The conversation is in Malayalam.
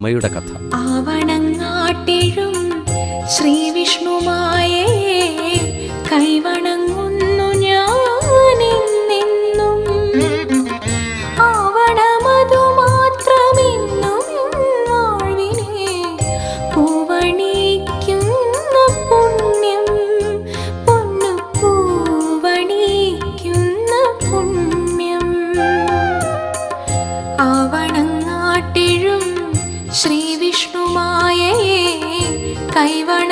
അമ്മയുടെ കഥ. ആവണങ്ങാട്ടിഴും ശ്രീ വിഷ്ണുമായേ കൈവണങ്ങുന്നു ഞാനെന്നും. ആവണമതു മാത്രമെന്നും വാഴ്വിനെ പൂവണിക്കുന്ന പുണ്യം, പൊന്നു പൂവണിക്കുന്ന പുണ്യം. ആവണങ്ങാട്ടിഴും ശ്രീ വിഷ്ണുമായേ കൈവണ